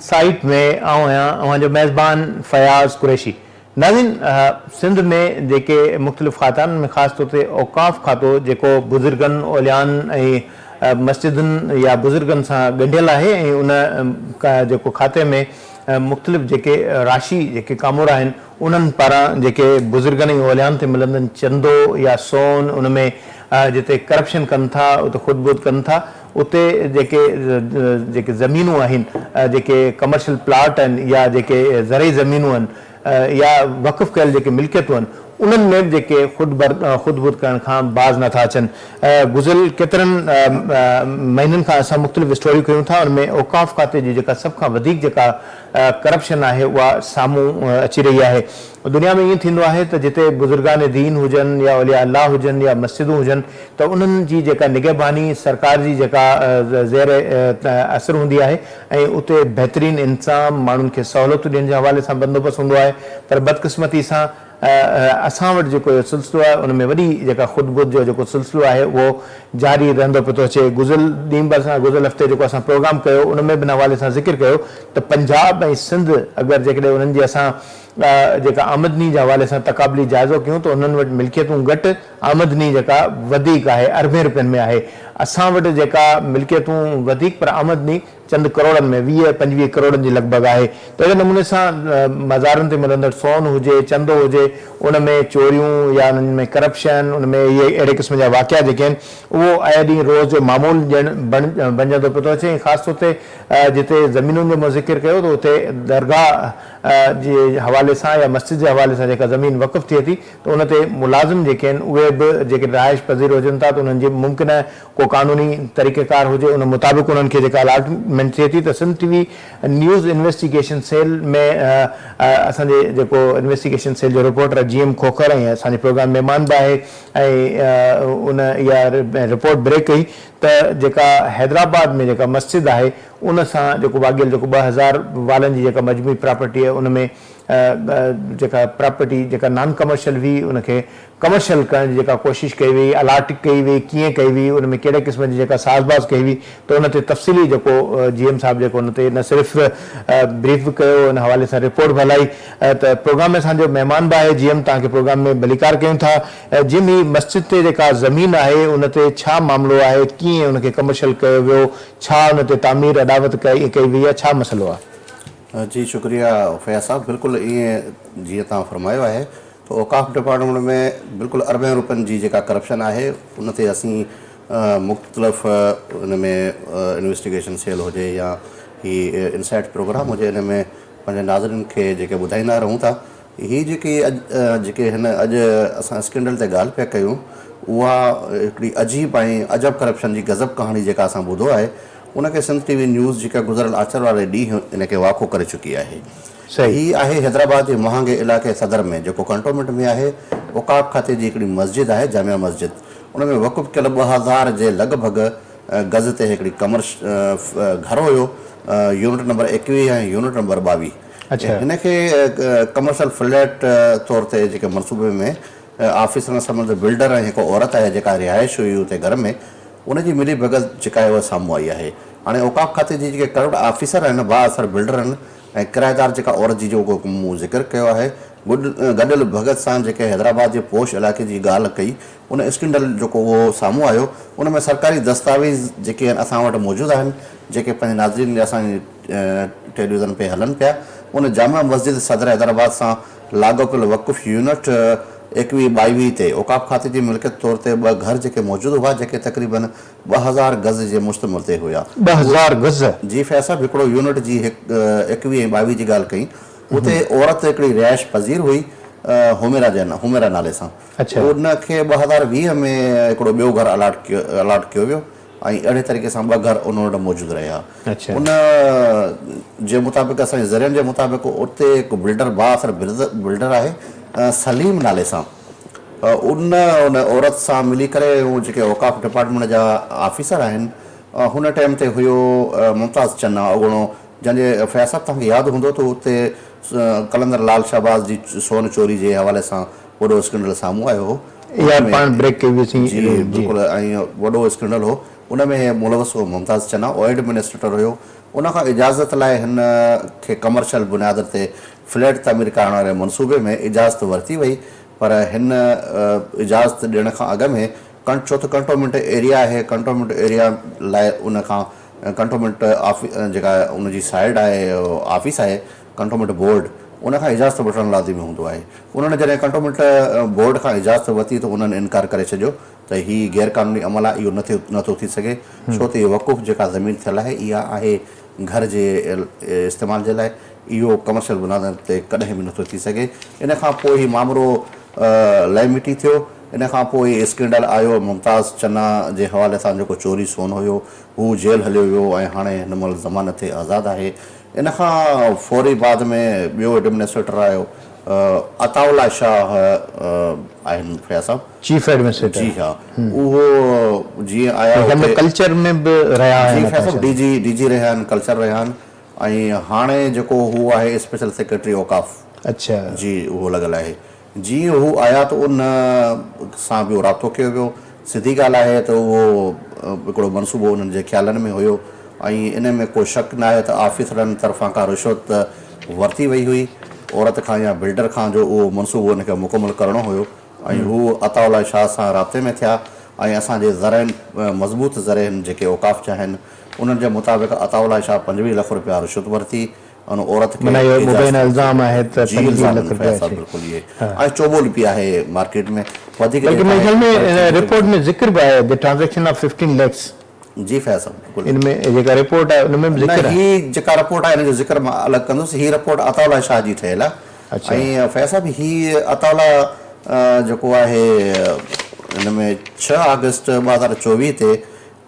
Site में आऊं जो मेज़बान फयाज़ कुरैशी। नाज़रीन, सिंध में जेके मुख़्तलिफ़ ख़ातान में ख़ासि तौर ते औक़ाफ़ खातो जेको बुज़ुर्गनि ओलियान ऐं मस्जिदुनि या बुज़ुर्गनि सां ॻंढियल आहे ऐं उन जेको खाते में मुख़्तलिफ़ जेके राशि जेके कामोर आहिनि उन्हनि पारां जेके बुज़ुर्गनि ऐं ओलियान ते मिलंदड़ चंदो या सोन उन में जिते करप्शन कनि था उते खुदबुद कनि था उते जेके ज़मीनूं आहिनि जेके कमर्शियल प्लाट आहिनि या जेके ज़रई ज़मीनूं आहिनि या वक़फ़ कयल जेके मिल्कियतूं आहिनि उन्हनि में जेके खुदबुद करण खां बाज़ नथा अचनि। गुज़िरियल केतिरनि महीननि खां असां मुख़्तलिफ़ स्टोरियूं कयूं था उनमें औक़ाफ़ खाते जी जेका सभ खां वधीक जेका करप्शन आहे उहा साम्हूं अची रही आहे। दुनिया में ईअं थींदो आहे त जिते बुज़ुर्गान दीन हुजनि या औलिया अल्लाह हुजनि या मस्जिदूं हुजनि त उन्हनि जी जेका निगहबानी सरकार जी जेका ज़ेर असर हूंदी आहे ऐं उते बहितरीन इंतज़ाम माण्हुनि खे सहूलियतूं ॾियण जे हवाले सां बंदोबस्तु हूंदो आहे। पर बदकिस्मती सां असां वटि जेको इहो सिलसिलो आहे उन में वॾी जेका खुदबुद जो जेको सिलसिलो आहे उहो जारी रहंदो पियो थो अचे। गुज़िरियल ॾींहं भर सां गुज़िरियल हफ़्ते जेको असां प्रोग्राम कयो उन में बि इन हवाले सां ज़िक्र कयो त पंजाब ऐं सिंध अगरि जेकॾहिं उन्हनि जी असां जेका आमदनी जे हवाले सां तक़ाबली जाइज़ो कयूं त उन्हनि वटि मिल्कियतूं घटि आमदनी जेका वधीक आहे अरबें रुपयनि में आहे। असां वटि जेका मिल्कियतूं वधीक पर आमदनी चंद करोड़नि में 20-25 करोड़नि जी लॻभॻि आहे। त अहिड़े नमूने सां मज़ारनि ते मिलंदड़ सोन हुजे चंदो हुजे उन में चोरियूं या उन्हनि में करप्शन उन में इहे अहिड़े क़िस्म जा वाक़िया जेके आहिनि उहो आए ॾींहुं रोज़ जो मामूल बणिजंदो पियो थो अचे। ऐं ख़ासि तौर ते जिते ज़मीनुनि जो मां ज़िक्र कयो त उते दरगाह जे हवाले सां या मस्जिद जे हवाले सां जेका ज़मीन वक़फ़ थिए थी त उन ते मुलाज़िम जेके आहिनि उहे बि जेके रिहाइश पज़ीर हुजनि था त उन्हनि जी मुमकिन आहे को क़ानूनी तरीक़ेकार हुजे उन मुताबिक़ उन्हनि खे जेका अलॉटमेंट थिए थी। त Sindh TV news investigation cell में असांजे जेको इन्वेस्टिगेशन सेल जो रिपोर्टर GM खोखर ऐं असांजे प्रोग्राम महिमान बि आहे ऐं उन इहा रिपोर्ट ब्रेक कई त जेका हैदराबाद में जेका मस्जिद आहे उन सां जेको वाॻियल जेको 2000 वालनि जी जेका मजमूई प्रॉपर्टी आहे उन में जेका प्रॉपर्टी जेका नॉन कमर्शियल हुई उनखे कमर्शियल करण जी जेका कोशिशि कई वई अलॉट कई वई कीअं कई वई उन में कहिड़े क़िस्म जी जेका साज़बाज़ कई हुई त उन ते तफ़सीली जेको GM साहिबु जेको उन ते न सिर्फ़ु ब्रीफ कयो उन हवाले सां रिपोर्ट बि हलाई। त प्रोग्राम में असांजो महिमान बि आहे GM तव्हांखे प्रोग्राम में भलीकार कयूं था। GM ही मस्जिद ते जेका ज़मीन आहे उन ते छा मामिलो आहे कीअं उनखे कमर्शियल कयो वियो छा उन ते तामीर अदावत कई वई आहे छा मसइलो आहे? जी शुक्रिया फैज़ साहब। बिल्कुलु ईअं जीअं तव्हां फरमायो आहे त औक़ाफ़ डिपार्टमेंट में बिल्कुलु अरबें रुपयनि जी जेका करप्शन आहे उन ते असीं मुख़्तलिफ़ उन में इन्वेस्टिगेशन सेल हुजे या ही इनसाइट प्रोग्राम हुजे इन में पंहिंजे नाज़रीन खे जेके ॿुधाईंदा रहूं था। ही जेके हिन अॼु असां स्कैंडल ते ॻाल्हि पिया कयूं उहा हिकिड़ी अजीब ऐं अजब करप्शन जी गज़ब कहाणी जेका असां ॿुधो आहे उनखे सिंध टीवी न्यूज़ जेका गुज़िरियल आचर वारे ॾींहुं इनखे वाक़ो करे चुकी आहे। ही आहे हैदराबाद जे महांगे इलाइक़े सदर में जेको कंटोनमेंट में आहे औक़ाफ़ खाते जी हिकिड़ी मस्जिद आहे जामिया मस्जिद। उन में वक़ुफ़ कयल 2000 जे लॻभॻि गज़ ते हिकिड़ी घर हुयो यूनिट नंबर 21 ऐं यूनिट नंबर 22। हिनखे कमर्शियल फ्लैट तौर ते जेके मनसूबे में ऑफिसरनि सम्बंध बिल्डर ऐं हिकु औरत आहे जेका रिहाइश हुई उते घर में उनजी मिली भगत जेका आहे उहा साम्हूं आई आहे। हाणे औक़ाफ़ खाते जी जेके करोड़ ऑफिसर आहिनि बाअसर बिल्डर आहिनि ऐं किराएदार जेका औरत जी जेको मूं ज़िक्र कयो आहे गॾियल भगत सां जेके हैदराबाद जे पोश इलाइक़े जी ॻाल्हि कई उन स्कैंडल जेको उहो साम्हूं आयो उन में सरकारी दस्तावेज़ जेके आहिनि असां वटि मौजूदु आहिनि जेके पंहिंजे नाज़रीन जे असांजे टेलीविज़न पे हलनि पिया। उन जामा मस्जिद सदर हैदराबाद सां लाॻापियल वक़ुफ़ यूनिट 21-22 ते औक़ाफ़ खाते जी मिल्कियत तौर ते 2 घर जेके मौजूदु हुआ जेके तक़रीबन 2000 गज़ जे मुश्तमिल ते हुया। 2000 गज़? जी फैज़ साहब। हिकिड़ो यूनिट जी 21 ऐं 22 जी ॻाल्हि कई उते औरत हिकिड़ी रिहाइश पज़ीर हुई हुमेरा नाले सां। उनखे 2020 में हिकिड़ो ॿियो घर अलॉट कयो वियो ऐं अहिड़े तरीक़े सां 2 घर उन वटि मौजूदु रहिया। उन जे मुताबिक़ असांजे ज़रियनि जे मुताबिक़ उते हिकु बिल्डर बाअसर बिल्डर आहे सलीम नाले सां उन औरत सां मिली करे उहे जेके औक़ाफ़ डिपार्टमेंट जा ऑफिसर आहिनि हुन टाइम ते हुयो मुमताज़ चन्ना अॻुणो जंहिंजे फैज़ साहब तव्हांखे यादि हूंदो त उते कलंदर लाल शहबाज़ जी सोन चोरी जे हवाले सां वॾो स्कैंडल साम्हूं आयो हो। बिल्कुलु ऐं वॾो स्कैंडल हो उन में मुलवस हो मुमताज़ चन्ना ऑयल एडमिनिस्ट्रेटर हुयो उनखां इजाज़त लाइ हिन खे कमर्शियल बुनियाद ते फ्लैट तामीर करण वारे मनसूबे में इजाज़त वरिती वई, पर हिन इजाज़त ॾियण खां अॻु में छो त कंटोनमेंट एरिया आहे, कंटोनमेंट एरिया लाइ उनखां कंटोनमेंट जेका उनजी साइड आहे ऑफिस आहे कंटोनमेंट बोर्ड, उनखां इजाज़त वठणु लाज़िमी हूंदो आहे। उन्हनि जॾहिं कंटोनमेंट बोर्ड खां इजाज़त वरिती त उन्हनि इनकार करे छॾियो त हीअ गैर क़ानूनी अमल आहे, इहो नथो थी सघे, छो त इहो वक़ुफ़ जेका ज़मीन थियल आहे इहा आहे घर जे इस्तेमाल जे लाइ, इहो कमर्शियल बुनियादनि ते कॾहिं बि नथो थी सघे। इन खां पोइ हीउ मामिलो लैमिटी थियो। इन खां पोइ स्कैंडल आयो मुमताज़ चन्ना जे हवाले सां, जेको चोरी सोन हुयो, हू जेल हलियो वियो ऐं हाणे हिन महिल ज़मानत ते आज़ादु आहे। इन खां फौरी बाद में ॿियो एडमिनिस्ट्रेटर आयो अताउल्ला शाह आहिनि फया साहब, चीफ एडमिनिस्ट्रेटर। जी हा, उहो जीअं आया कल्चर में बि रहिया आहिनि, डीजी रहिया आहिनि, कल्चर रहिया आहिनि, ऐं हाणे जेको हू आहे स्पेशल सेक्रेटरी औकाफ़। अच्छा जी, उहो लॻल आहे। जीअं हू आया त उन सां ॿियो राब्तो कयो वियो। सिधी ॻाल्हि आहे त उहो हिकिड़ो मनसूबो उन्हनि जे ख़्यालनि में हुयो ऐं इन में को शक न आहे त ऑफिसरनि तरफ़ां का रिश्वत वरिती वई हुई औरत खां या बिल्डर खां, जो उहो मनसूबो उनखे मुकमल करिणो हुयो। ऐं हू अताउल्ला शाह सां राब्ते में थिया ऐं असांजे ज़राइनि मज़बूत ज़राइनि जेके औकाफ़ जा आहिनि उन्हनि जे मुताबिक़ अताउल्ला शाह 25 लख रुपया रिश्वत वरिती उन औरत खे। इल्ज़ाम आहे त बिल्कुलु इहे ऐं चोबोल बि आहे मार्केट में वधीक। रिपोर्ट में ज़िक्र बि आहे द ट्रांज़ैक्शन ऑफ 15 lakhs। जी फैज़ साहब, बिल्कुलु इनमें जेका रिपोर्ट आहे उनमें बि ज़िक्र आहे। ही जेका रिपोर्ट आहे हिन जो ज़िक्र मां अलॻि कंदुसि। हीअ रिपोर्ट अताउल्ला शाह जी ठहियलु आहे। ऐं फैज़ साहब, हीअ अताउल्ला जेको आहे हिन में 6 अगस्त 2024 ते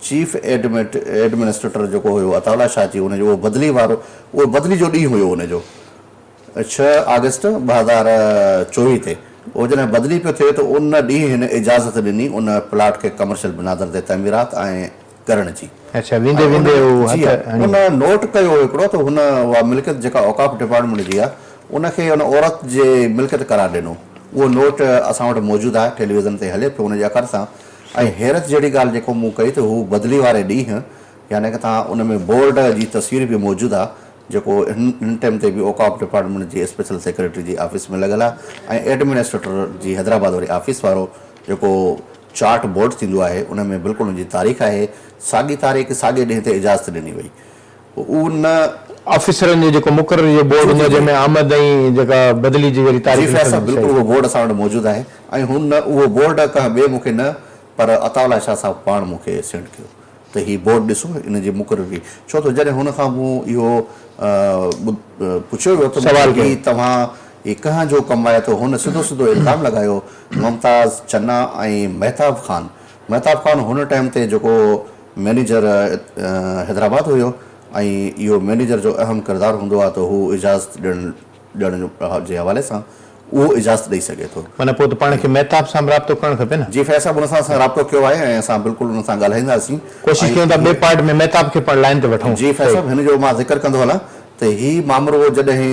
चीफ एडमिनिस्ट्रेटर जेको हुयो अताउल्ला शाह जी, उनजो उहो बदिली वारो, उहो बदिली जो ॾींहुं हुयो उनजो 6 अगस्त 2024 ते। उहो जॾहिं बदिली पियो थिए त उन ॾींहुं हिन इजाज़त ॾिनी उन प्लाट खे कमर्शियल बुनियादनि ते तमीरात ऐं करण जी। अच्छा, वेंदे वेंदे हुन नोट कयो हिकिड़ो त हुन उहा मिल्कियत जेका औकाफ़ डिपार्टमेंट जी आहे उनखे हुन औरत जे मिल्कियत करार ॾिनो। उहो नोट असां वटि मौजूदु आहे, टेलीविज़न ते हले पियो उनजे अखर सां। ऐं हैरत जहिड़ी ॻाल्हि जेको मूं कई त हू बदिली वारे ॾींहुं, यानी कि तव्हां उन में बोर्ड जी तस्वीर बि मौजूदु आहे, जेको हिन टाइम ते बि औकाफ़ डिपार्टमेंट जी स्पेशल सेक्रेटरी जी ऑफिस में लॻल आहे। ऐं एडमिनिस्ट्रेटर जी हैदराबाद वारी ऑफिस वारो जेको चार्ट बोर्ड थींदो आहे उन में बिल्कुलु उनजी तारीख़ आहे, साॻी तारीख़ साॻे ॾींहं ते इजाज़त ॾिनी वई। उन ऑफिसरनि जो जेको मुक़रर जो बोर्ड हूंदो जंहिंमें आमद ऐं जेका बदिली जी वारी तारीख़, बिल्कुलु उहो बोर्ड असां वटि मौजूदु आहे। ऐं हुन उहो बोर्ड कंहिं ॿिए मूंखे न, पर अताउल्ला शाह साहब पाण मूंखे सेंड कयो त हीउ बोर्ड ॾिसो इन जी मुक़ररी। छो त जॾहिं हुन खां मूं इहो पुछियो वियो त हीउ तव्हां हीउ कंहिं जो कमु आहे, त हुन सिधो सिधो इल्ज़ाम लॻायो मुमताज़ चन्ना ऐं महताब ख़ान हुन टाइम ते जेको मैनेजर हैदराबाद हुयो ऐं इहो मैनेजर जो अहम किरदारु हूंदो आहे, त हू इजाज़त ॾियण जे हवाले सां उहो इजाज़त ॾेई सघे थो। माना पोइ त पाण खे महताब सां राब्तो करणु खपे न। जी फैज़ साहब, हुन सां असां राब्तो कयो आहे ऐं असां बिल्कुलु हुन सां ॻाल्हाईंदासीं, कोशिशि कयूं था ॿिए पार्ट में महताब खे पाण लाइन ते वठूं। जी फैज़ साहब, हिन जो मां ज़िक्र कंदो हलां त हीउ मामिलो जॾहिं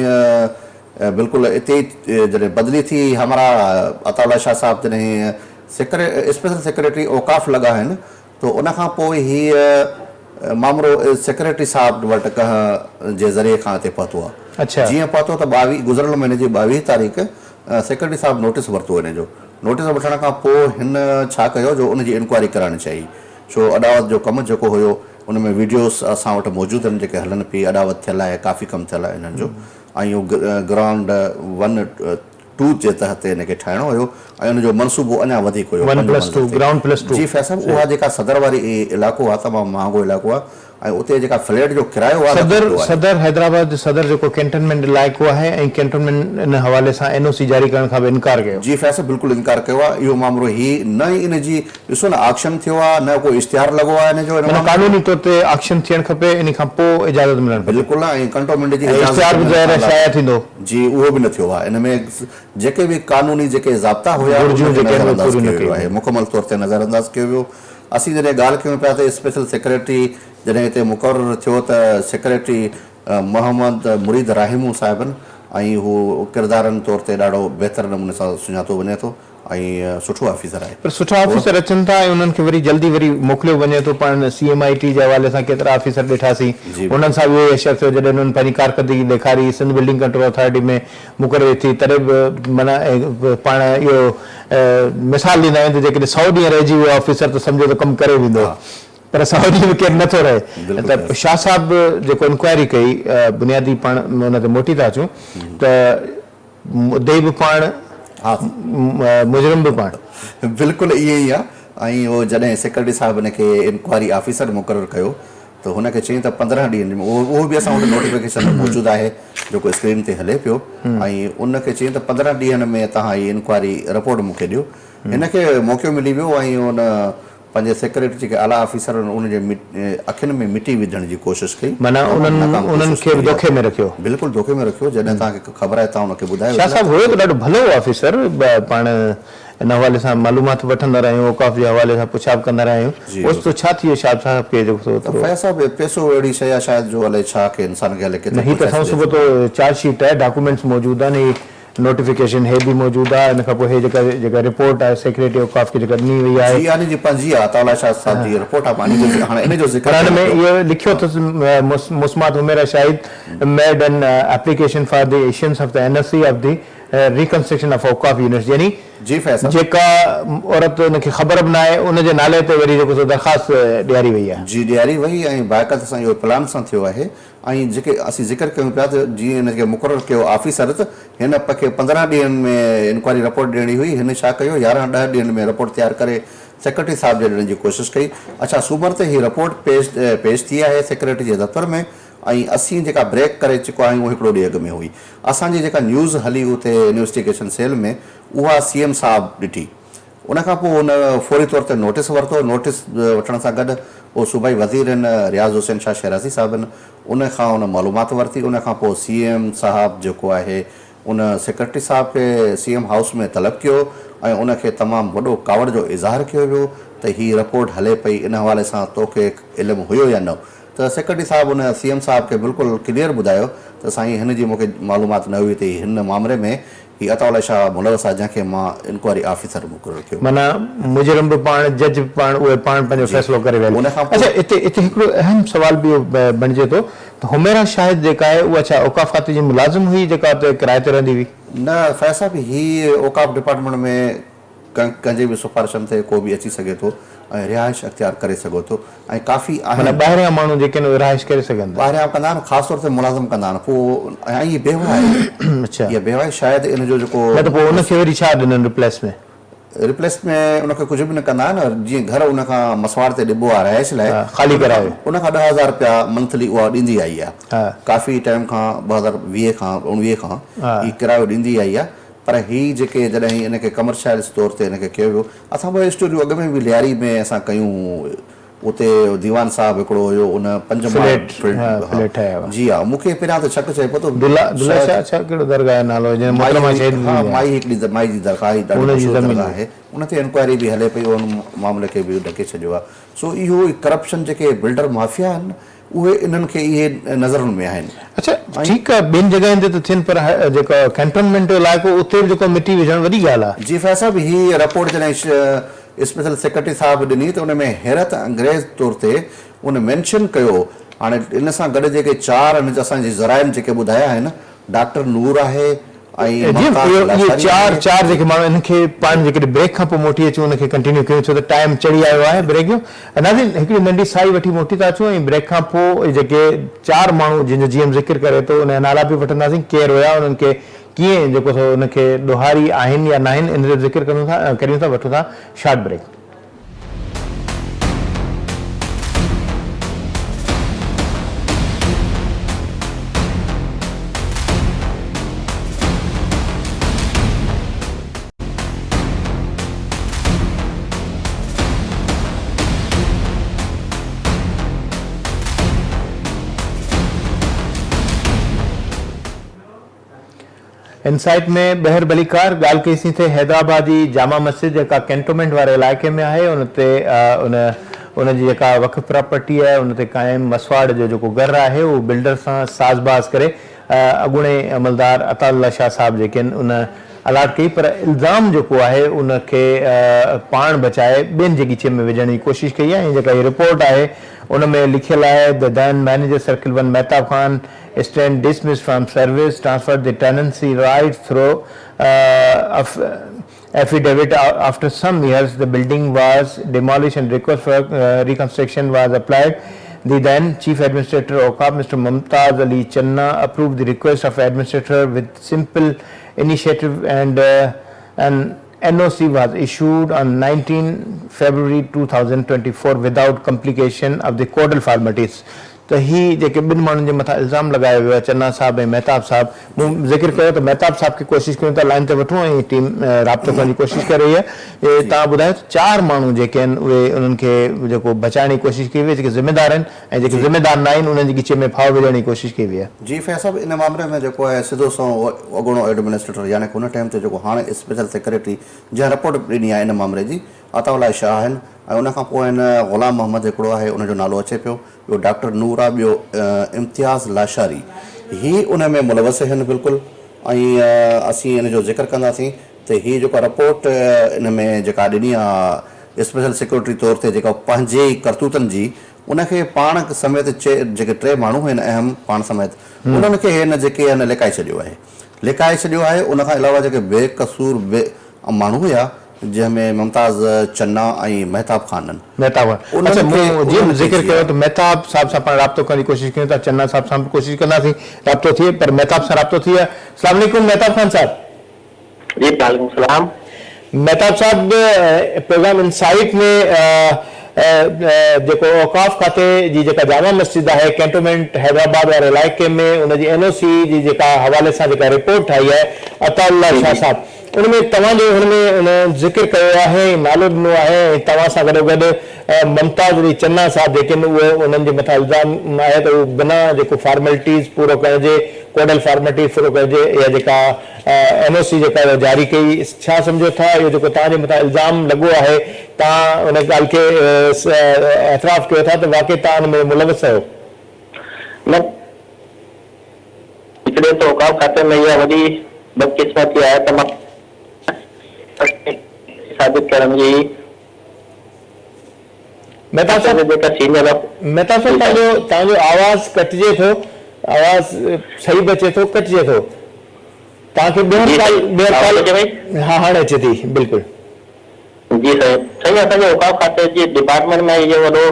बिल्कुलु हिते जॾहिं बदिली थी, हमारा अताउल्ला शाह साहब जॾहिं स्पेशल सेक्रेटरी औकाफ़ लॻा आहिनि, त उनखां पोइ हीअ मामिलो सेक्रेटरी साहब वटि कंहिं जे ज़रिए खां हिते पहुतो आहे। अच्छा, जीअं पहुतो त गुज़िरियल महीने जी 22 तारीख़ सेक्रेटरी साहब नोटिस वरितो हिन जो। नोटिस वठण खां पोइ हिन छा कयो, जो उनजी इंक्वायरी कराइणी चाहिए। छो अॾावत जो कमु जेको हुयो उन में वीडियोस असां वटि मौजूदु आहिनि जेके हलनि पई, अॾावत थियल आहे, काफ़ी कमु थियल आहे हिननि जो। ऐं इहो ग्राउंड 1-2 जे तहत हिनखे ठाहिणो हुयो ऐं हुनजो मनसूबो अञा वधीक हुयो। 1+2 ग्राउंड +2। जी फैज़ साहब, उहा जेका सदर वारी इलाइक़ो आहे तमामु महांगो इलाइक़ो आहे ऐं उते जेका फ्लैट जो किरायो आहे, सदर हैदराबाद सदर जेको कैंटोनमेंट इलाइक़ो आहे ऐं कैंटोनमेंट इन हवाले सां NOC जारी करण खां बि इनकार कयो। जी फैज़ साहब, बिल्कुलु इनकार कयो आहे। इहो मामिलो ही न ई इन जी ॾिसो न ऑक्शन थियो आहे, न को इश्तिहार लॻो आहे हिन जो। कानूनी तौर ते ऑक्शन थियणु खपे, इन खां पोइ इजाज़त मिलणु खपे। बिल्कुलु, ऐं कंटोनमेंट जी इश्तिहार बि ज़ाहिर शाया थींदो। जी, उहो बि न थियो आहे। इन में जेके बि कानूनी जेके ज़ाब्ता हुया मुकमल तौर ते नज़रअंदाज़ कयो वियो। असीं जॾहिं ॻाल्हि कयूं पिया त स्पेशल सेक्रेटरी जॾहिं हिते मुक़ररु थियो त सेक्रेटरी मोहम्मद मुरीद राहिमू साहिबनि ऐं हू किरदारनि तौर ते ॾाढो बहितर नमूने सां सुञातो वञे थो ऐं सुठो ऑफिसर आहे। पर सुठा ऑफिसर अचनि था ऐं उन्हनि खे वरी जल्दी वरी मोकिलियो वञे थो। पाण CMIT जे हवाले सां केतिरा ऑफिसर ॾिठासीं, उन्हनि सां बि इहो शख़्स जॾहिं उन्हनि पंहिंजी कारकर्दगी ॾेखारी, सिंध बिल्डिंग कंट्रोल अथॉरिटी में मुक़ररु थी, तॾहिं बि माना पाण इहो मिसाल ॾींदा आहियूं त जेकॾहिं 100 ॾींहं रहिजी वियो ऑफिसर त सम्झो त कमु करे वेंदो, पर 100 ॾींहं में केरु नथो रहे। त शाह साहब जेको इंक्वायरी कई, बुनियादी पाण उन ते मोटी था अचूं त मुद्दई बि पाण, मुजरिम बि पाण, बिल्कुलु ईअं ई आहे। ऐं उहो जॾहिं सेक्रेटरी साहिब हिन खे इंक्वायरी ऑफिसर मुक़ररु कयो त हुनखे चयईं त 15 ॾींहंनि में, उहो बि असां वटि नोटिफिकेशन मौजूदु आहे जेको स्क्रीन ते हले पियो, ऐं उनखे चयईं त 15 ॾींहंनि में तव्हां हीअ इंक्वायरी रिपोर्ट मूंखे ॾियो। हिनखे मौक़ो मिली वियो ऐं उन पंहिंजे सेक्रेटरी जेके आला ऑफिसर उनजे अखियुनि में मिटी विझण जी कोशिशि कई, माना उन्हनि खे धोखे में रखियो। बिल्कुलु धोखे में रखियो। जॾहिं तव्हांखे ख़बर आहे तव्हां उनखे ॿुधायो। शाह साहब हुयो त ॾाढो भलो ऑफिसर, पाण इन हवाले सां मालूमात वठंदा रहियूं, औक़ाफ़ जे हवाले सां पुछाब कंदा रहियूं। उस तो छा थी वियो शाह साहब खे? फैज़ साहब पैसो अहिड़ी शइ आहे शायदि जो अलाए छा के इंसान खे हले के नहीं, तो सुबह तो चार्जशीट है, डॉक्यूमेंट्स मौजूद है, नहीं नोटिफिकेशन है भी मौजूद है, इन खां पोइ हे जेका रिपोर्ट आहे सेक्रेटरी औक़ाफ़ खे जेका ॾिनी वई आहे, जी यानी जी पंजी आहे अताउल्ला शाह साहब जी रिपोर्ट आहे। पाणी जो हाणे इन जो ज़िक्र में इहो लिखियो अथसि, मुस्मात Humera Shahid made an application for the issuance of the NSC of the reconstruction of Auqaf units, यानी जी फैज़ साहब जेका औरत उनखे ख़बर बि न आहे उनजे नाले ते वरी जेको दरख़्वास्त ॾियारी वई आहे। जी ॾियारी वई ऐं बाक़ाइदा सां इहो प्लान सां थियो आहे। ऐं जेके असीं ज़िक्र कयूं पिया त जीअं हिनखे मुक़ररु कयो ऑफिसर, त हिन खे 15 ॾींहंनि में इंक्वायरी रिपोर्ट ॾियणी हुई। हिन छा कयो, 11-10 ॾींहंनि में रिपोर्ट तयारु करे सेक्रेटरी साहिब खे ॾियण जी कोशिशि कई। अच्छा, सूमर ते हीअ रिपोर्ट पेश थी आहे सेक्रेटरी जे दफ़्तर में, ऐं असीं जेका ब्रेक करे चुका आहियूं उहो हिकिड़ो ॾींहुं अॻु में हुई। असांजी जेका न्यूज़ हली उते इन्वेस्टिगेशन सेल में, उहा CM साहिबु ॾिठी। उनखां पोइ हुन फौरी तौर ते नोटिस वरितो। नोटिस वठण सां गॾु उहो सूबाई वज़ीर आहिनि रियाज़ हुसैन शाह शहराज़ी साहिबु आहिनि, उनखां उन मालूमात वरिती। उनखां पोइ CM साहिबु जेको आहे उन सेक्रेटरी साहिब खे CM हाउस में तलब कयो ऐं उनखे तमामु वॾो कावड़ जो इज़हार कयो वियो त हीअ रिपोर्ट हले पई, इन हवाले सां तोखे इल्मु हुयो या न। त सेक्रेटरी साहिबु उन CM साहिब खे बिल्कुलु क्लियर ॿुधायो त साईं हिन जी मूंखे मालूमात न हुई त हिन मामले में हीअ अताउल्ला शाह मुलवस आहे जंहिंखे मां इंक्वायरी ऑफिसर मुक़ररु कयो। माना मुजरिम बि पाण, जज बि पाण, उहे पाण पंहिंजो फ़ैसिलो करे विया। अच्छा, हिते हिकिड़ो अहम सुवाल बि बणिजे थो त हुमेरा शाहिद जेका आहे उहा छा औक़ाफ़ात जी मुलाज़िम हुई जेका उते किराए ते रहंदी हुई? न फैज़ साहब, हीअ औक़ाफ़ डिपार्टमेंट में कंहिंजे बि सिफ़ारिशनि ते को बि अची सघे थो ऐं रिहाइश अख़्तियार करे सघो थो। ऐं काफ़ी माना ॿाहिरियां माण्हू जेके आहिनि रिहाइश करे सघनि था, ॿाहिरियां कंदा आहिनि, ख़ासि तौर ते मुलाज़िम कंदा आहिनि। पोइ ऐं हीअ बेवा आहे। अच्छा, हीअ बेवा आहे शायदि इन जो जेको न त पोइ उनखे वरी छा ॾिननि रिप्लेस में? रिप्लेस में उनखे कुझु बि न कंदा आहिनि। जीअं घर उनखां मसवाड़ ते ॾिबो आहे रिहाइश लाइ, ख़ाली करायो, उनखां 10,000 रुपया मंथली उहा ॾींदी आई आहे। काफ़ी टाइम खां 2020 खां 19 खां हीअ किरायो ॾींदी आई आहे। पर हीअ जेके जॾहिं हिनखे कमर्शियल तौर ते हिनखे कयो वियो, असां ॿ स्टोरियूं अॻु में बि लियारी में असां कयूं। उते दीवान साहिबु हिकिड़ो हुयो, उन 5 माड़ जी हा। मूंखे पहिरियां त शक चए पतो कहिड़ो दरगाह नालो माई हिकिड़ी माई जी दरगाह आहे, उन ते इंक्वायरी बि हले पई, उन मामले खे बि ढके छॾियो आहे। सो इहो करप्शन जेके बिल्डर माफ़िया आहिनि उहे इन्हनि खे इहे नज़रुनि में आहिनि। अच्छा, ठीकु आहे, ॿिनि जॻहियुनि ते त थियनि, पर जेको कैंटोनमेंट जो इलाइक़ो उते बि जेको मिटी विझणु वॾी ॻाल्हि आहे। जी फैज़ साहब, हीअ रिपोर्ट जॾहिं स्पेशल सेक्रेटरी साहिबु ॾिनी त उन में हैरत अंग्रेज़ तौर ते उन मैंशन कयो। हाणे इन सां गॾु जेके 4 असांजे ज़राइनि जेके ॿुधाया आहिनि, डॉक्टर नूर आहे ऐं 4 जेके माण्हू इनखे पाण जेके ब्रेक खां पोइ मोटी अचूं उनखे कंटिन्यू कयूं, छो त टाइम चढ़ी आयो आहे ब्रेक जो। नाज़रीन, हिकिड़ी नंढी साई वठी मोटी था अचूं ऐं ब्रेक खां पोइ जेके 4 माण्हू जिन जीअं ज़िक्र करे थो उन जा नाला बि वठंदासीं, केरु हुया, उन्हनि खे कीअं जेको उनखे ॾोहारी आहिनि या न आहिनि, इन जो ज़िक्र करियूं था। वठूं था शॉर्ट ब्रेक। इनसाइट में ॿाहिरि भलीकार ॻाल्हि कईसीं थे हैदराबाद जी जामा मस्जिद जेका कैंटोनमेंट वारे इलाइक़े में आहे, उन ते उनजी जेका वक़्फ़ प्रॉपर्टी आहे उन ते क़ाइमु मसवाड़ जो जेको घरु आहे उहो बिल्डर सां साज़बाज़ करे अॻूणे अमलदार अताउल्ला शाह साहब जेके आहिनि उन अलाट कई, पर इल्ज़ाम जेको आहे उनखे पाण बचाए ॿियनि जे ॻीचे में विझण जी कोशिशि कई आहे। ऐं जेका हीअ रिपोर्ट आहे उन में लिखियलु आहे the then manager circle 1 Mehtab Khan stand dismissed from service, transferred the tenancy rights through affidavit. After some years, the building was demolished and request for reconstruction was applied. The then Chief Administrator Awqaf, Mr. Mumtaz Ali Channa, approved the request of Administrator with simple initiative, and an NOC was issued on 19 February 2024 without complication of the codal formalities. तो ही जेके ॿिनि माण्हुनि जे मथां इल्ज़ाम लगायो वियो आहे, चन्ना साहब ऐं मेहताब साहब, मूं ज़िक्र कयो त मेहताब साहब खे कोशिशि कयूं था लाइन ते वठूं ऐं टीम राब्तो करण जी कोशिशि करे रही आहे। तव्हां ॿुधायो 4 माण्हू जेके आहिनि उहे उन्हनि खे जेको बचाइण जी कोशिशि कई वई, जेके ज़िम्मेदार आहिनि ऐं जेके ज़िम्मेदार न आहिनि उन्हनि जे ॻीचे में फाव विझण जी कोशिशि कई वई आहे। जी फैज़ साहब, इन मामले में जेको आहे सिधो सो अॻूणो एडमिनिस्ट्रेटर यानी हुन टाइम ते जेको हाणे स्पेशल सेक्रेटरी जंहिं रिपोर्ट ॾिनी आहे इन मामले जी, अताउल्ला शाह आहिनि, ऐं उनखां पोइ आहिनि ग़ुलाम मोहम्मद हिकिड़ो आहे, उनजो नालो अचे पियो, ॿियो डॉक्टर नूर आहे, ॿियो इम्तियाज़ लाशारी, ही उन में मुलवस आहिनि बिल्कुलु। ऐं असीं इन जो ज़िक्र कंदासीं त हीअ जेका रिपोर्ट इन में जेका ॾिनी आहे स्पेशल सेक्रेटरी तौर ते, जेका पंहिंजे करतूतनि जी उनखे पाण समेत जेके 3 माण्हू आहिनि अहम पाण समेत, उन्हनि खे हिन जेके आहिनि लिकाए छॾियो आहे। उनखां अलावा जेके बेकसूर माण्हू हुया जंहिंमें मुमताज़ चन्ना ऐं मेहताब खान ज़िक्र कयो त मेहताब साहब सां पाण राब्तो करण जी कोशिशि कयूं था, चन्ना साहब सां कोशिशि कंदासीं राब्तो थिए, पर मेहताब सां राब्तो थी वियो आहे। अस्सलाम वालेकुम मेहताब खान साहब। जी वालेकुम सलाम। मेहताब साहब, प्रोग्राम इनसाइट में जेको औकाफ खाते जी जेका जामा मस्जिद आहे कैंटोनमेंट हैदराबाद वारे इलाइक़े में, उनजी NOC जी जेका हवाले सां जेका रिपोर्ट ठाही आहे अताउल्ला शाह साहब, उनमें तव्हांजो हुनमें उन ज़िक्र कयो आहे, नालो ॾिनो आहे, ऐं तव्हां सां गॾोगॾु मुमताज़ अली चन्ना साहब जेके आहिनि उहे उन्हनि जे मथां इल्ज़ाम आहे त उहे बिना जेको फॉर्मेलिटीज़ पूरो करिजे, कोडल फॉर्मेलिटीज़ पूरो करिजे, या जेका NOC जेका जारी कई, छा सम्झो था इहो जेको तव्हांजे मथां इल्ज़ाम लॻो आहे, तव्हां उन ॻाल्हि खे एतिराफ़ कयो था त वाक़ई तव्हां हुन में मुलविस आहियो? न, हिकिड़े त औकाफ खाते में इहा वॾी बदकिस्मती आहे त मां साबित करण जी मेहताब साहब तव्हांजो आवाज़ कटिजे थो, आवाज़ सही बचे थो, कटिजे थो, तव्हांखे हाणे अचे थी बिल्कुलु। जी सही असांजे औकाफ खाते जी डिपार्टमेंट में इहो वॾो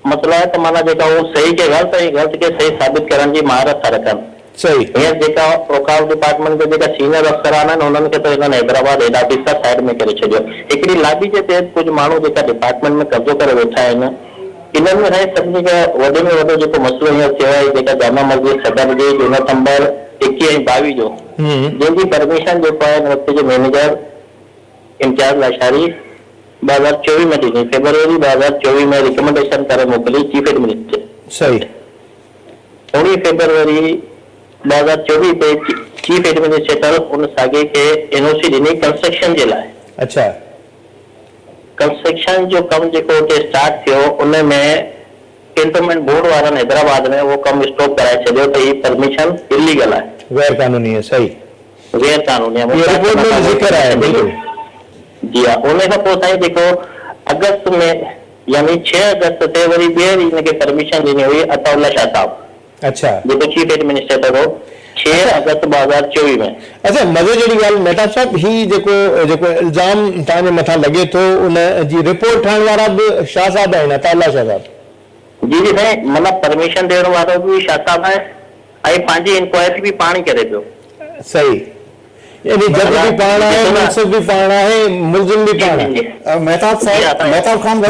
मसलो आहे त माना जेका उहो सही खे ग़लति ऐं ग़लति खे सही साबित करण जी महारत था रखनि। सही हींअर जेका औकाफ डिपार्टमेंट के जेका सीनियर अफसरान आहिनि उन्हनि खे त हिननि हैदराबाद हेड ऑफिस सां साइड में करे छॾियो। हिकिड़ी लाबी जे तहत कुझु माण्हू जेका डिपार्टमेंट में कब्ज़ो करे वेठा आहिनि, इन्हनि में साईं सभिनी खां वॾे में वॾो जेको मसइलो हींअर थियो आहे जेका जामा मस्जिद सदर जी 2 नवंबर 21 ऐं 22 जो जंहिंजी परमिशन जेको आहे हिन वक़्त जे मैनेजर इम्तियाज़ लाशारी 2024 में ॾिनी, फेब्रुआरी 2024 में रिकमेंडेशन करे मोकिली चीफ एडमिनिस्ट्रेटर। सही 19 फेब्रुआरी 2024 पे चीफ एडमिनिस्ट्रेटर उन सागे के NOC ॾिनी कंस्ट्रक्शन जे लाइ। अच्छा, कंस्ट्रक्शन जो कम जेको उते स्टार्ट थियो उन में कैंटोनमेंट बोर्ड वारनि हैदराबाद में वो कम स्टॉप कराए छॾियो त ही परमिशन इलीगल आहे, गैर कानूनी है। सही, गैर कानूनी आहे, ये रिपोर्ट में जिक्र है बिल्कुल। जी हां, उन खां पोइ साईं जेको अगस्त में यानी 6 अगस्त ते वरी ॿीहर हिनखे परमिशन ॾिनी हुई अताउल्ला शाह साहब। अच्छा, जेको चीफ एडमिनिस्ट्रेटर हो 6 अगस्त 2024 में। अच्छा, मज़े जहिड़ी ॻाल्हि मेहता साहब, ही जेको इल्ज़ाम तव्हांजे मथां लॻे थो उन जी रिपोर्ट ठाहिण वारा बि शाह साहब आहिनि, अताउल्ला शाह साहब? जी जी साईं, मतिलबु परमिशन ॾियण वारो बि शाह साहब आहे ऐं पंहिंजी इंक्वायरी बि पाण ई करे पियो। सही, यानी जज भी पाण आहे, मुंसिफ भी पाण आहे, मुलज़िम भी पाण आहे। मेहताब खान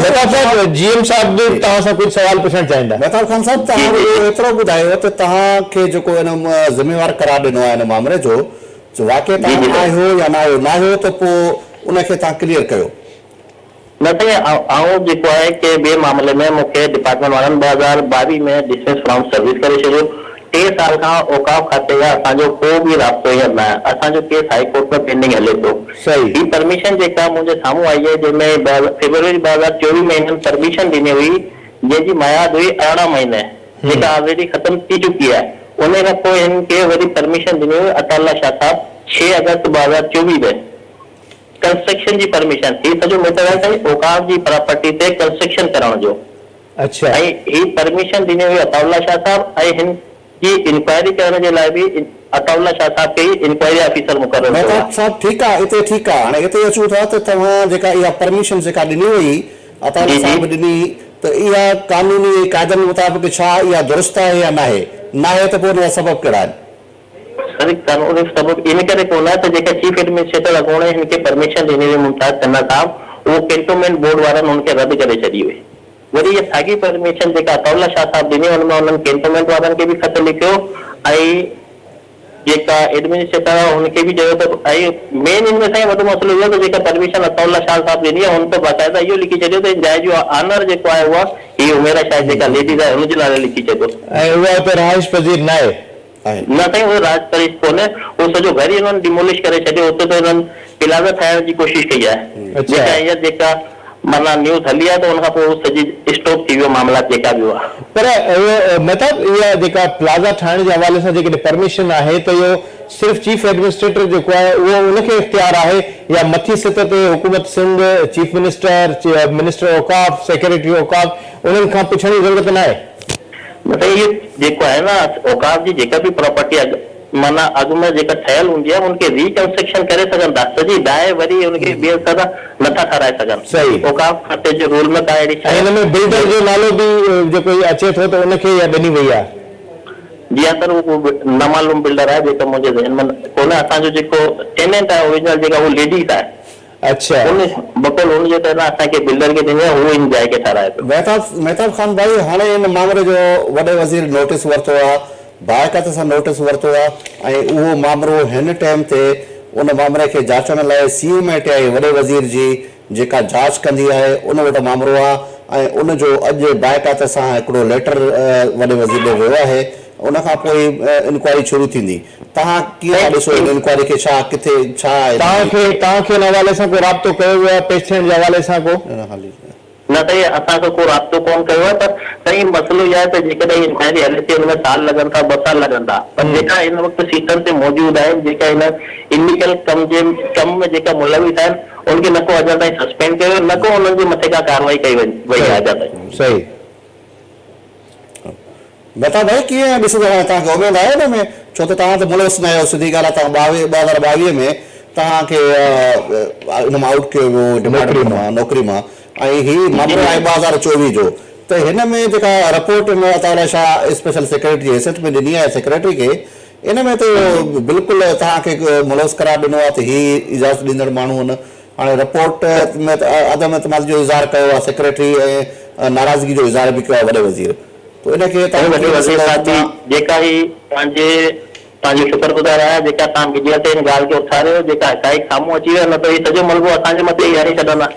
GM साहब भी तव्हां सां कुझु सवाल पुछणु चाहींदा। मेहताब खान साहब, तव्हां एतिरो ॿुधायो त तव्हांखे जेको हिन ज़िम्मेवार करार ॾिनो आहे हिन मामले जो वाक़ई तव्हां आहियो या न आहियो त पोइ उनखे तव्हां क्लियर कयो। न साईं, आउं जेको आहे कि ॿिए मामले में मूंखे डिपार्टमेंट वारनि 2022 में डिसमिस फ्रॉम सर्विस करे छॾियो। 3 साल खां औकाफ खाते जा असांजो को बि राब्तो हींअर न आहे, असांजो केस हाई कोर्ट में पेंडिंग हले थो। ही परमिशन जेका मुंहिंजे साम्हूं आई आहे जंहिंमें फेब्रुआरी 2024 में हिननि परमिशन ॾिनी हुई जंहिंजी मयाद हुई 18 महीने, जेका ऑलरेडी ख़त्म थी चुकी आहे। उन खां पोइ हिनखे वरी परमिशन ॾिनी हुई अताउल्ला शाह साहब 6 अगस्त 2024 में कंस्ट्रक्शन जी परमिशन ही सॼो मैटर आहे साईं औकाफ जी प्रॉपर्टी ते कंस्ट्रक्शन करण जो। अच्छा ऐं ही परमिशन ॾिनी हुई अताउल्ला शाह साहब ऐं हिन जी इंक्वायरी करण जे लाइ बि अताउल्ला शाह साहब खे इंक्वायरी ऑफिसर मुक़ररु कयो मेहताब साहब ठीकु आहे, हिते ठीकु आहे। हाणे हिते अचूं था त तव्हां जेका इहा परमिशन जेका ॾिनी हुई अताउल्ला साहब ॾिनी, त इहा कानूनी क़ाइदनि मुताबिक़ छा इहा दुरुस्त आहे या नाहे त पोइ हुन जा सबब कहिड़ा आहिनि? सर कानूनी सबब इन करे कोन आहे त जेका चीफ एडमिनिस्ट्रेटर अॻोणे हिनखे परमिशन ॾिनी हुई मुमताज तन्ना साहब उहो कैंटोनमेंट बोर्ड वारनि हुनखे रद्द करे छॾी हुई। वरी इहा साॻी परमिशन जेका अताउल्ला शाह साहब ॾिनी हुन में हुननि कैंटोनमेंट वारनि खे बि ख़त लिखियो ऐं जेका एडमिनिस्ट्रेटर आहे हुनखे बि चयो त ऐं मेन हिन में साईं वॾो मसइलो इहो त जेका परमिशन अताउल्ला शाह साहब ॾिनी आहे हुन ते बाक़ाइदा इहो लिखी छॾियो त जाइ जो ऑनर जेको आहे उहा ही उमेरा शाह जेका लेडीज़ आहे हुनजे नाले लिखी छॾियो ऐं उहा हुते रहाइश पज़ीर न आहे। न साईं उहो राज परिस कोन्हे, उहो सॼो घर ई हुननि डिमोलिश करे छॾियो। हुते त हुननि प्लाज़ा ठाहिण जी कोशिशि कई आहे। जेका हीअ जेका माना न्यूज़ हली आहे त हुन खां पोइ सॼी स्टॉप थी वियो मामला जेका बि हुआ। पर मतिलब इहा जेका प्लाज़ा ठाहिण जे हवाले सां जेकॾहिं परमिशन आहे त इहो सिर्फ़ चीफ एडमिनिस्ट्रेटर जेको आहे उहो उनखे इख्तियार आहे या मथी सतह ते हुकूमत Sindh, chief minister, minister Auqaf, secretary Auqaf उन्हनि खां पुछण जी ज़रूरत न आहे? मतलब ये जेको आहे न औकाफ जी जेका बि प्रॉपर्टी माना अॻु में जेका ठहियल हूंदी आहे उनखे रिकंस्ट्रक्शन करे सघनि था, सॼी दाए वरी उनखे ॿिए तरह नथा ठाराए सघनि। सही औकाफ खाते जो रूल में का अहिड़ी हिन में बिल्डर जो नालो बि जेको अचे थो त उनखे या ॾिनी वई आहे? जी हाँ सर, उहो न मालूम बिल्डर आहे जेका मुंहिंजे ज़हन में कोन्हे। असांजो जेको टेनेंट आहे ओरिजिनल जेका उहो लेडीज़ आहे। अच्छा बकुल हुनजे तरह असांखे बिल्डर खे ॾिनी आहे, उहो इन जाइ खे ठाराए पियो। मेहताब खान भाई, हाणे इन मामले जो वॾे वज़ीर नोटिस वरितो आहे, बाक़ाइदा सां नोटिस वरितो आहे ऐं उहो मामिलो हिन टाइम ते उन मामले खे जाचण लाइ CM आई वॾे वज़ीर जी जेका जांच कंदी आहे उन वटि मामिलो आहे ऐं उनजो अॼु बाक़ाइदा सां हिकिड़ो लेटर वॾे वज़ीर ॾे वियो आहे। उन खां पोइ इंक्वायरी शुरू थींदी। तव्हां कीअं था ॾिसो इन इंक्वायरी खे? छा किथे छा आहे? तव्हांखे हिन हवाले सां को राब्तो कयो वियो आहे पेश थियण जे हवाले सां? को न साईं, असांखे को राब्तो कोन कयो आहे, पर साईं मसइलो इहो आहे त जेकॾहिं इंक्वायरी हले थी हुन में साल लॻनि था, 2 साल लॻनि था, पर जेका हिन वक़्तु सीटनि ते मौजूदु आहिनि, जेका हिन इलीगल कम में जेका मुलविस आहिनि उनखे न को अञा ताईं सस्पेंड कयो, न को उन्हनि जे मथे का कार्रवाई कई वई आहे अञा ताईं। सही बता भाई कीअं ॾिसंदो आहे? तव्हांखे उमेद आहे हिन में? छो त तव्हां त मुलविस न आहियो, सिधी ॻाल्हि आहे। तव्हां 2022 में तव्हांखे हिन मां आउट कयो वियो डिपार्टमेंट मां, नौकरी मां, ऐं हीउ मामिलो आहे 2024 जो। त हिन में जेका रिपोर्ट में अताउल्ला शाह स्पेशल सेक्रेटरी हैसियत में ॾिनी आहे सेक्रेटरी खे, इन में त बिल्कुलु तव्हांखे मुलविस करार ॾिनो आहे त हीउ इजाज़त ॾींदड़ माण्हू आहिनि। हाणे रिपोर्ट में अदम एतमाद जो इज़हार कयो आहे सेक्रेटरी ऐं नाराज़गी जो इज़हार बि कयो आहे वॾे वज़ीर। तो इनखे वॾे वज़ीर साहब जी जेका ही पंहिंजो शुक्रगुज़ार आहियां जेका तव्हां मीडिया ते हिन ॻाल्हि खे उथारियो, जेका हक़ाइक़ साम्हूं अची वियो, न त हीउ सॼो मलबो असांजे मथे ई हारे छॾंदा।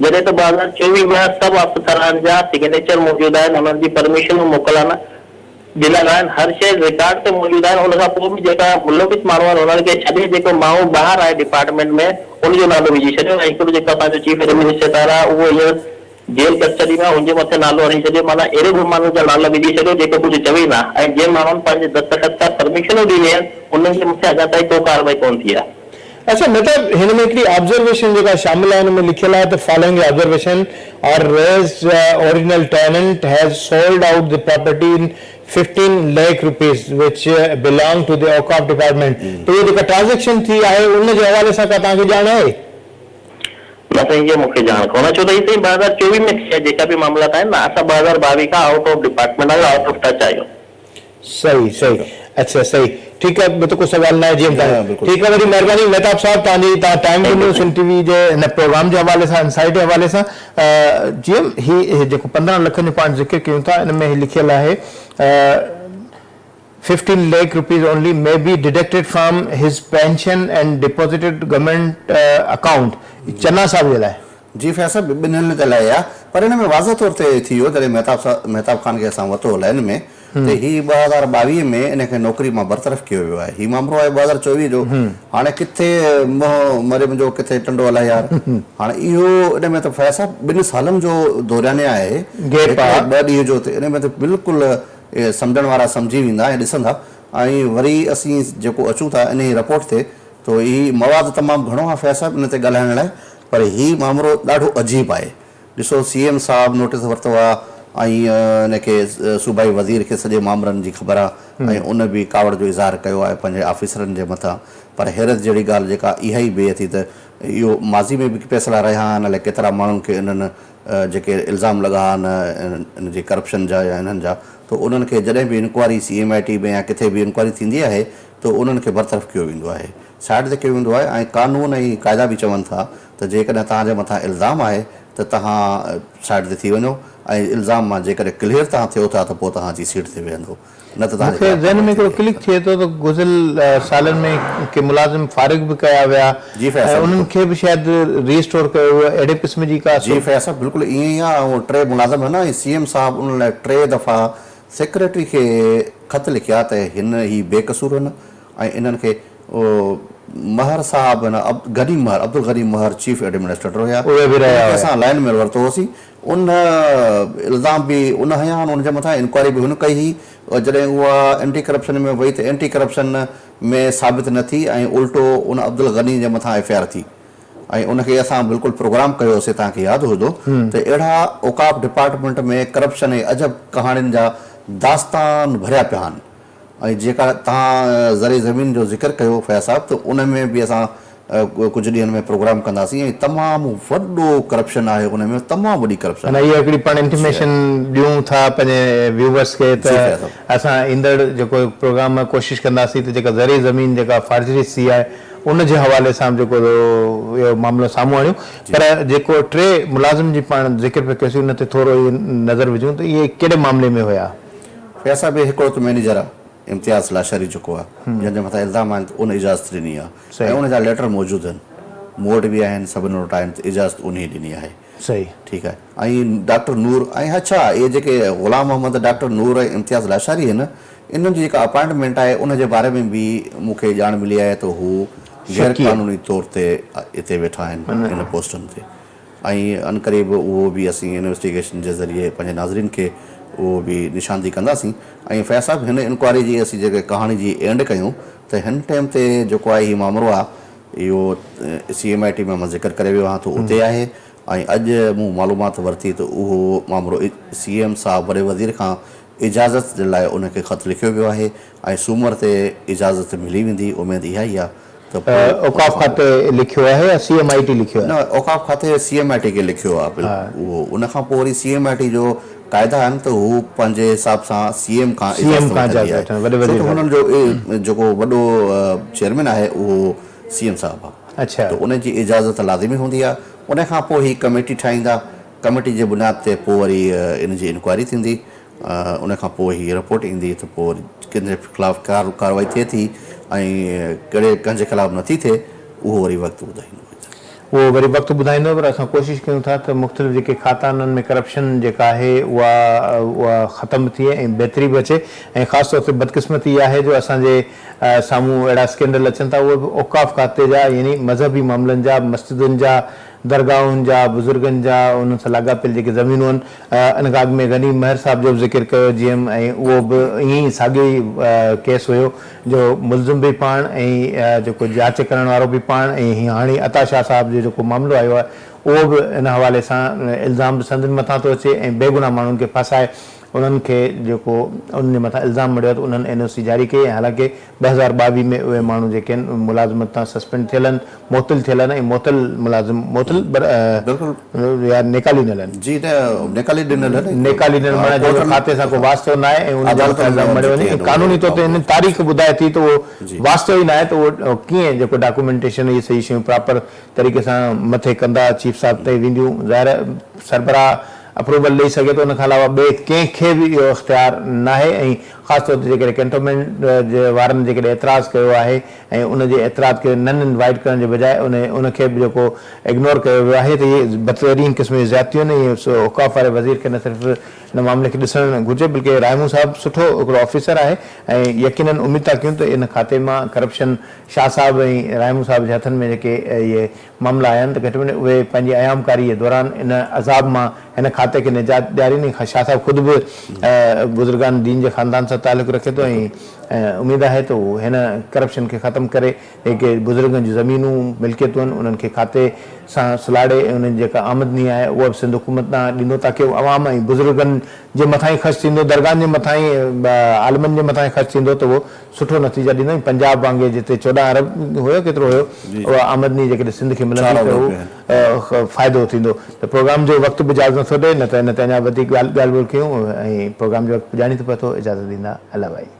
जॾहिं त 2024 में सभु अफ़सरनि जा सिग्नेचर मौजूदु आहिनि, हुननि जी परमिशनूं मोकिलनि ॾिनल आहिनि, हर शइ रिकॉर्ड ते मौजूदु आहिनि। हुन खां पोइ बि जेका मुलविस माण्हू आहिनि हुननि खे छॾे जेको माण्हू ॿाहिरि आहे डिपार्टमेंट में उनजो नालो विझी छॾियो। ऐं हिकिड़ो जेको असांजो चीफ एडमिनिस्ट्रेटर आहे उहो हीअ जेल कस्टडी में हुनजे मथे नालो हणी छॾियो, माना अहिड़े बि माण्हुनि जा नाला विझी छॾियो जेको कुझु चवे न। ऐं जंहिं माण्हुनि पंहिंजे दस्तख़त सां परमिशनूं ॾिनी आहिनि उन्हनि जे मथे अञा ताईं को कार्रवाई कोन थी आहे। अच्छा मतलब हिन में हिकिड़ी ऑब्जर्वेशन जेका शामिल आहे, हिन में लिखियल आहे त following observation are raised original tenant has sold out the property in 15 lakh rupees which belong to the Auqaf department. तो ये जेका ट्रांजेक्शन थी आहे उन जे हवाले सां का तव्हांखे ॼाण आहे? न साईं, ये मूंखे ॼाण कोन्हे, छो त हीअ साईं 2024 में जेका बि मामला आहिनि न, असां 2022 खां आउट ऑफ डिपार्टमेंट आहियूं, आउट ऑफ टच आहियूं। सही सही, अच्छा सही, ठीकु आहे। ॿियो त को सवाल न आहे जी? ठीकु आहे, वॾी महिरबानी मेहताब साहब, तव्हां टाइम ॾिनो सिंध TV जे हिन प्रोग्राम जे हवाले सां, इनसाइट जे हवाले सां। जीअं ही जेको 15 लख जो पाण ज़िक्र कयूं था, इन में लिखियल आहे 15 lakh rupees only may be deducted from his pension and deposited government account। चन्ना साहब जे लाइ जी फैसला ॿिन्हिनि जे लाइ आहे, पर हिन में वाज़ह तौर ते थी वियो जॾहिं मेहताब खान खे असां वरितो लाइन में त हीउ 2022 में इनखे नौकरी मां बरतरफ़ कयो वियो आहे। हीउ मामिलो आहे 2024 जो। हाणे किथे मोह मरे मुंहिंजो, किथे टंडो हलाए यार। हाणे इहो इन में त फैसला 2 सालनि जो दौराने आहे, 2 ॾींहं जो। इन में त बिल्कुलु सम्झण वारा सम्झी वेंदा ऐं ॾिसंदा। ऐं वरी असीं जेको अचूं था इन रिपोर्ट ते तो ही मवाद तमामु घणो आहे फैज़ साहिब इन ते ॻाल्हाइण लाइ, पर ही मामिलो ॾाढो अजीब आहे। ॾिसो CM साहब नोटिस वरितो आहे ऐं इनखे सूबाई वज़ीर खे सॼे मामलनि जी ख़बर आहे ऐं उन बि कावड़ जो इज़हार कयो आहे पंहिंजे ऑफिसरनि जे मथां। पर हैरत जहिड़ी ॻाल्हि जेका इहा ई बीहे थी त इहो माज़ी में बि फैसला रहिया आहिनि, अलाए केतिरा माण्हुनि खे इन्हनि जेके इल्ज़ाम लॻा आहिनि इन जे करप्शन जा या इन्हनि जा, त उन्हनि खे जॾहिं बि इंक्वायरी CMIT में या किथे बि इंक्वायरी थींदी आहे त उन्हनि खे बरतरफ़ कयो वेंदो आहे, साइड ते कयो वेंदो आहे। ऐं कानून ऐं क़ाइदा बि चवनि था त जेकॾहिं तव्हांजे मथां इल्ज़ाम आहे त तव्हां साइड ते थी वञो ऐं इल्ज़ाम मां जेकॾहिं क्लियर तव्हां थियो था त पोइ तव्हांजी सीट ते वेहंदो, न त मूंखे ज़हन में हिकिड़ो क्लिक थिए थो त गुज़िरियल सालनि में के मुलाज़िम फारिग बि कया विया ऐं उन्हनि खे बि शायदि रीस्टोर कयो वियो, अहिड़े क़िस्म जी का जी फैज़ साहब बिल्कुलु ईअं ई आहे। ऐं 3 मुलाज़िम आहिनि ऐं CM साहब उन लाइ 3 दफ़ा सेक्रेटरी खे ख़त लिखिया त हिन ही बेकसूर आहिनि ऐं इन्हनि खे महर साहब गनी महर अब्दुल गनी महर चीफ एडमिनिस्ट्रेटर हुया, असां लाइन में वरितो होसीं। उन इल्ज़ाम बि उन हया आहिनि, उनजे मथां इंक्वायरी बि हुन कई हुई। जॾहिं उहा एंटी करप्शन में वई त एंटी करप्शन में साबित न थी ऐं उल्टो उन अब्दुल गनी जे मथां FIR थी ऐं उनखे असां बिल्कुलु प्रोग्राम कयोसीं, तव्हांखे यादि हूंदो त अहिड़ा औकाफ़ डिपार्टमेंट में करप्शन ऐं अजब कहाणियुनि जा दास्तान भरिया पिया आहिनि। ऐं जेका तव्हां ज़रे ज़मीन जो ज़िक्र कयो फैज़ साहब, त उन में बि असां कुझु ॾींहंनि में प्रोग्राम कंदासीं ऐं तमामु वॾो करप्शन आहे उन में, तमामु वॾी करप्शन। इहा हिकिड़ी पाण इंटीमेशन ॾियूं था पंहिंजे व्यूवर्स खे त असां ईंदड़ जेको प्रोग्राम में कोशिशि कंदासीं त जेका ज़रे ज़मीन जेका फार्जरी थी आहे उन जे हवाले सां जेको इहो मामिलो साम्हूं आणियूं। पर जेको 3 मुलाज़िम जी पाण ज़िक्र पिया कयोसीं उन ते थोरो इहो नज़र विझूं त इहे कहिड़े मामले में हुया? फैज़ साहब हिकिड़ो त मैनेजर आहे इम्तियाज़ लाशरी जेको आहे, जंहिंजे मथां इल्ज़ाम आहिनि त उन इजाज़त ॾिनी आहे ऐं उन जा लेटर मौजूदु आहिनि, मूं वटि बि आहिनि, सभिनी वटि आहिनि, त इजाज़त उन ई ॾिनी आहे। सही, ठीकु आहे। ऐं डॉक्टर नूर ऐं अच्छा इहे जेके ग़ुलाम मोहम्मद डॉक्टर नूर ऐं इम्तियाज़ लाशारी आहिनि, इन्हनि जी जेका अपॉइंटमेंट आहे उन जे बारे में बि मूंखे ॼाण मिली आहे त हू गैर क़ानूनी तौर ते हिते वेठा आहिनि इन पोस्टनि ते। ऐं अनक़रीब उहो बि असीं इन्वेस्टिगेशन जे ज़रिए पंहिंजे नाज़रीन खे उहो बि निशानदी कंदासीं। ऐं फैज़ साहब हिन इंक्वायरी जी असीं जेके कहाणी जी एंड कयूं त हिन टाइम ते जेको आहे हीउ मामिलो आहे इहो CMIT में मां ज़िक्र करे वियो आहियां त उते आहे ऐं अॼु मूं मालूमात वरिती त उहो मामिलो CM साहब वॾे वज़ीर खां इजाज़त जे लाइ उनखे ख़त लिखियो वियो आहे ऐं सूमर ते इजाज़त मिली वेंदी, उमेदु इहा ई आहे। औकाफ़ खाते लिखियो आहे या CMIT लिखियो आहे? न, औकाफ़ खाते CMIT खे लिखियो आहे बिल्कुलु उहो। उन खां पोइ वरी CMIT जो क़ाइदा आहिनि त हू पंहिंजे हिसाब सां CM खां हुननि जो जेको वॾो चेयरमैन आहे उहो CM साहब आहे। अच्छा, त उन जी इजाज़त लाज़िमी हूंदी आहे। उन खां पोइ ही कमेटी ठाहींदा, कमेटी जे बुनियाद ते पोइ वरी इन जी इंक्वायरी थींदी, उन खां पोइ ही रिपोर्ट ईंदी त पोइ वरी कंहिंजे ख़िलाफ़ु कार्रवाई थिए थी ऐं कहिड़े कंहिंजे ख़िलाफ़ु नथी थिए उहो वरी वक़्तु ॿुधाईंदो। उहो वरी वक़्तु ॿुधाईंदो, पर असां कोशिशि कयूं था त मुख़्तलिफ़ जेके खाता उन्हनि में करप्शन जेका आहे उहा ख़तमु थिए ऐं बहितरी बि अचे। ऐं ख़ासि तौर ते बदकिस्मती इहा आहे जो असांजे साम्हूं अहिड़ा स्कैंडल अचनि था उहे बि औकाफ़ खाते जा, यानी मज़हबी मामलनि जा, मस्जिदुनि जा, दरगाहुनि जा, बुज़ुर्गनि जा, उन्हनि सां लाॻापियल जेके ज़मीनूं आहिनि। इन खां अॻु में गनी महर साहब जो बि ज़िक्र कयो GM, ऐं उहो बि ईअं ई साॻियो ई केस हुयो जो मुलज़िम बि पाण ऐं जेको जांच करण वारो बि पाण ऐं हाणे अता शाह साहब जो जेको मामिलो आयो आहे उहो बि इन हवाले सां इल्ज़ाम बि संदनि मथां थो अचे ऐं बेगुनाह माण्हुनि खे फसाए उन्हनि खे जेको उन्हनि जे मथां इल्ज़ाम मड़ियो त उन्हनि NOC जारी कई। हालांकि 2022 में उहे माण्हू जेके आहिनि मुलाज़िमत तां सस्पेंड थियल आहिनि, मुअतल थियल आहिनि ऐं मुअतल मुलाज़िम मुअतल या निकाली ॾिनल आहिनि। जी, न निकाली ॾिनल आहिनि, निकाली ॾिनल माना जो खाते सां को वास्तो न आहे ऐं उन जे मथां इल्ज़ाम मड़ियो वञे। कानूनी तौर ते हिन तारीख़ ॿुधाए थी त उहो वास्तो ई न आहे, त उहो कीअं जेको डॉक्यूमेंटेशन इहे सही शयूं प्रॉपर तरीक़े सां मथे कंदा, चीफ साहब ते वेंदियूं, ज़ाहिर सरबराह अप्रूवल ॾेई सघे थो, उन खां अलावा ॿिए कंहिंखे बि इहो इख़्तियार न आहे। ऐं ख़ासि तौर ते जेकॾहिं कैंटोनमेंट जे वारनि जेकॾहिं एतिराज़ु कयो आहे ऐं उन जे एतिराज़ खे नन इनवाइट करण जे बजाए उनखे बि जेको इग्नोर कयो वियो आहे त इहे बदतरीन क़िस्म जी ज़्यादतियूं आहिनि। इहे औकाफ़ वारे वज़ीर खे न सिर्फ़ु इन मामले खे ॾिसणु घुरिजे बल्कि रायमू साहब सुठो हिकिड़ो ऑफिसर आहे ऐं यकीनन उमेद था कयूं त इन खाते मां करप्शन शाह साहब ऐं रायमू साहब जे हथनि में जेके इहे मामला आया आहिनि त घटि में घटि उहे पंहिंजी अयामकारी जे दौरान इन अज़ाब मां हिन खाते खे निजात ॾियारीनि। शाह साहब ख़ुदि बि बुज़ुर्गान दीन जे ख़ानदान सां ताल्लुक़ रखे थो ऐं उम्मीद आहे त उहो हिन करप्शन खे ख़तमु करे जेके बुज़ुर्गनि जी ज़मीनूं मिल्कियतूं आहिनि उन्हनि खे खाते सां सुलाड़े उन्हनि जेका आमदनी आहे उहा बि सिंध हुकूमत ॾांहुं ॾींदो ताकी अवाम ऐं बुज़ुर्गनि जे मथां ई ख़र्चु थींदो, दरगाहनि जे मथां ई आलमनि जे मथां ई ख़र्चु थींदो त उहो सुठो नतीजा ॾींदो। पंजाब वांगुरु जिते 14 अरब हुयो केतिरो हुयो उहा आमदनी जेकॾहिं सिंध खे मिलंदी त उहो फ़ाइदो थींदो। त प्रोग्राम जो वक़्तु बि इजाज़त नथो ॾे, न त हिन ते अञा वधीक ॻाल्हि ॿोल कयूं ऐं प्रोग्राम जो वक़्तु ॼाणी थो पए थो। इजाज़त ॾींदा अला भाई।